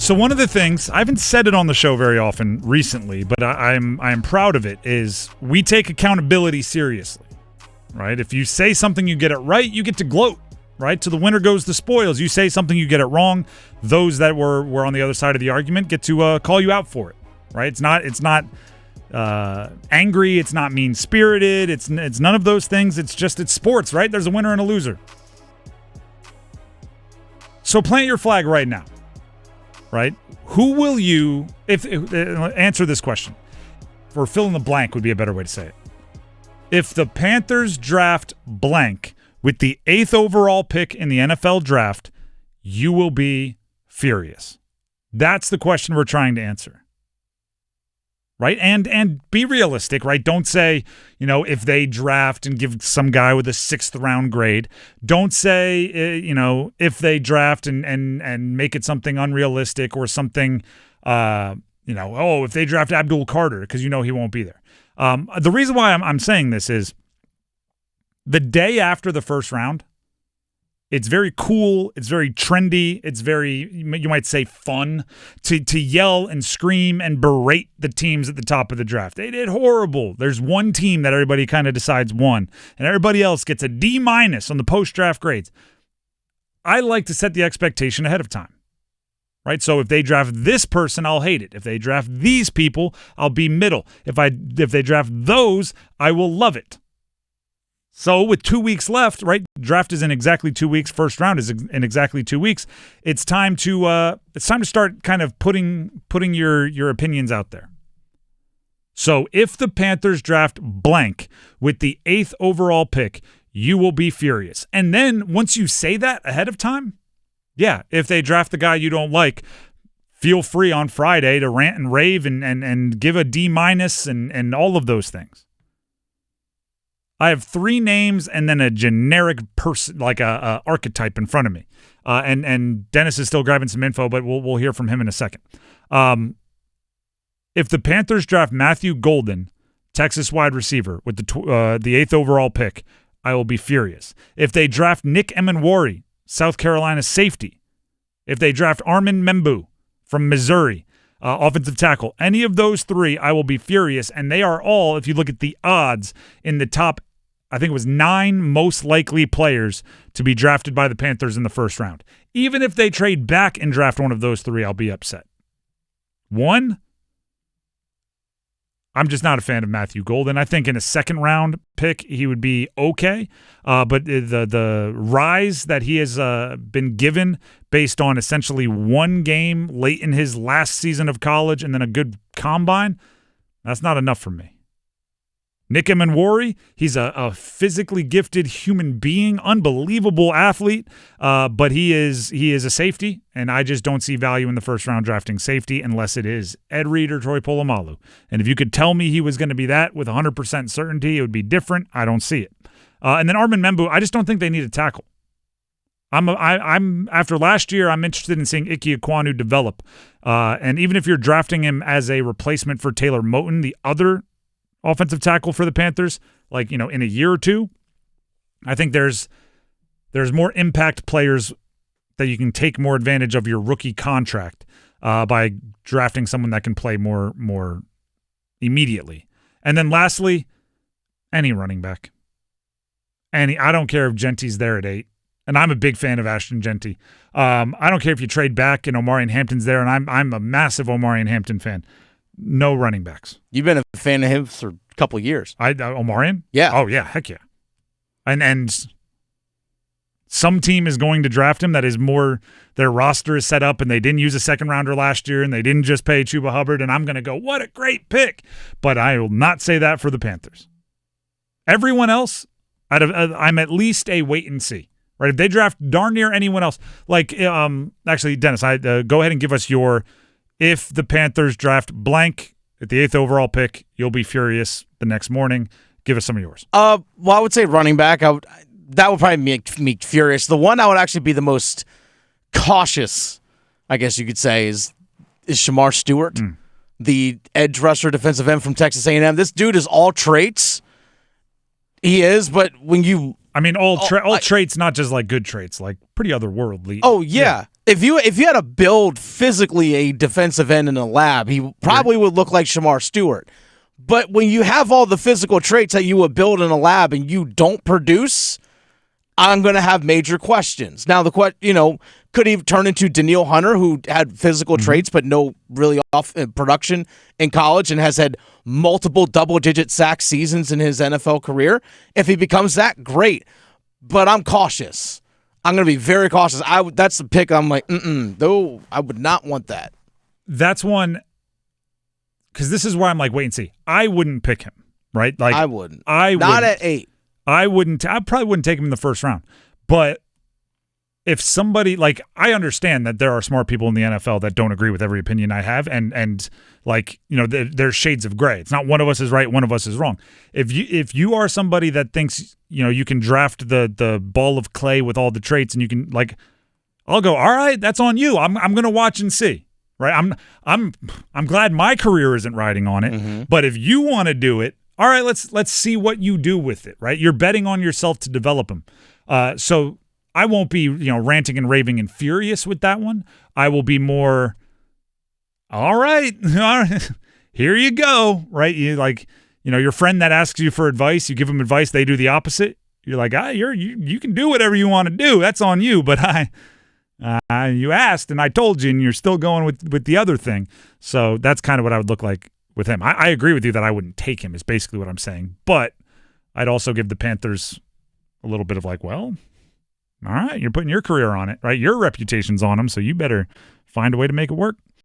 So one of the things, I haven't said it on the show very often recently, but I'm proud of it, is we take accountability seriously, right? If you say something, you get it right, you get to gloat, right? To the winner goes the spoils. You say something, you get it wrong. Those that were on the other side of the argument get to call you out for it, right? It's not angry. It's not mean-spirited. It's none of those things. It's sports, right? There's a winner and a loser. So plant your flag right now. Right? Who will you, answer this question, or fill in the blank would be a better way to say it. If the Panthers draft blank with the 8th overall pick in the NFL draft, you will be furious. That's the question we're trying to answer. Right? And be realistic, right? Don't say, if they draft and give some guy with a 6th round grade. Don't say, if they draft and make it something unrealistic or something, if they draft Abdul Carter, because he won't be there. The reason why I'm saying this is the day after the first round, it's very cool, it's very trendy, it's very, you might say, fun to yell and scream and berate the teams at the top of the draft. They did horrible. There's one team that everybody kind of decides won, and everybody else gets a D- on the post-draft grades. I like to set the expectation ahead of time, right? So if they draft this person, I'll hate it. If they draft these people, I'll be middle. If they draft those, I will love it. So with 2 weeks left, right? Draft is in exactly 2 weeks. First round is in exactly 2 weeks. It's time to start kind of putting your opinions out there. So if the Panthers draft blank with the 8th overall pick, you will be furious. And then once you say that ahead of time, yeah, if they draft the guy you don't like, feel free on Friday to rant and rave and give a D- and all of those things. I have 3 names and then a generic person, like a archetype in front of me. And Dennis is still grabbing some info, but we'll hear from him in a second. If the Panthers draft Matthew Golden, Texas wide receiver, with the 8th overall pick, I will be furious. If they draft Nick Emenwari, South Carolina safety, if they draft Armin Membu from Missouri, offensive tackle, any of those 3, I will be furious. And they are all, if you look at the odds, in the top, I think it was 9 most likely players to be drafted by the Panthers in the first round. Even if they trade back and draft one of those 3, I'll be upset. 1, I'm just not a fan of Matthew Golden. I think in a second-round pick, he would be okay. But the rise that he has been given based on essentially one game late in his last season of college and then a good combine, that's not enough for me. Nick Emenwari, he's a physically gifted human being, unbelievable athlete, but he is a safety, and I just don't see value in the first round drafting safety unless it is Ed Reed or Troy Polamalu. And if you could tell me he was going to be that with 100% certainty, it would be different. I don't see it. And then Armin Membu, I just don't think they need a tackle. I'm after last year, I'm interested in seeing Ike Ekwonu develop. And even if you're drafting him as a replacement for Taylor Moton, the other offensive tackle for the Panthers, in a year or two, I think there's more impact players that you can take more advantage of your rookie contract by drafting someone that can play more immediately. And then lastly, any running back. I don't care if Genty's there at 8, and I'm a big fan of Ashton Genty. I don't care if you trade back and Omarion Hampton's there, and I'm a massive Omarion Hampton fan. No running backs. You've been a fan of him for a couple of years. Omarion? Yeah. Oh, yeah. Heck yeah. And some team is going to draft him that is more – their roster is set up and they didn't use a second-rounder last year and they didn't just pay Chuba Hubbard, and I'm going to go, what a great pick. But I will not say that for the Panthers. Everyone else, I'm at least a wait and see. Right? If they draft darn near anyone else – actually, Dennis, go ahead and give us your – if the Panthers draft blank at the 8th overall pick, you'll be furious the next morning. Give us some of yours. Well, I would say running back. That would probably make me furious. The one I would actually be the most cautious, I guess you could say, is Shamar Stewart, the edge rusher, defensive end from Texas A&M. This dude is all traits. He is, but when you... all traits, not just like good traits, like pretty otherworldly. Oh, yeah. If you had to build physically a defensive end in a lab, he probably would look like Shamar Stewart. But when you have all the physical traits that you would build in a lab and you don't produce, I'm going to have major questions. Now, could he turn into Danielle Hunter, who had physical traits but no really off production in college and has had multiple double-digit sack seasons in his NFL career? If he becomes that, great. But I'm cautious. I'm going to be very cautious. That's the pick. I'm like, no, I would not want that. That's one, because this is why I'm like, wait and see. I wouldn't pick him, right? Like I wouldn't. Not at 8. I probably wouldn't take him in the first round. But if somebody, like, I understand that there are smart people in the NFL that don't agree with every opinion I have, and like, there's shades of gray. It's not one of us is right, one of us is wrong. If you are somebody that thinks, you can draft the ball of clay with all the traits, and you can, like, I'll go, all right, that's on you. I'm going to watch and see. Right? I'm glad my career isn't riding on it. But if you want to do it, all right, let's see what you do with it, right? You're betting on yourself to develop them. So I won't be, ranting and raving and furious with that one. I will be more, all right, here you go, right? You like, your friend that asks you for advice, you give them advice, they do the opposite. You're like, you can do whatever you want to do. That's on you. But you asked and I told you, and you're still going with the other thing. So that's kind of what I would look like with him. I agree with you that I wouldn't take him is basically what I'm saying. But I'd also give the Panthers a little bit of like, well, all right, you're putting your career on it, right? Your reputation's on them, so you better find a way to make it work.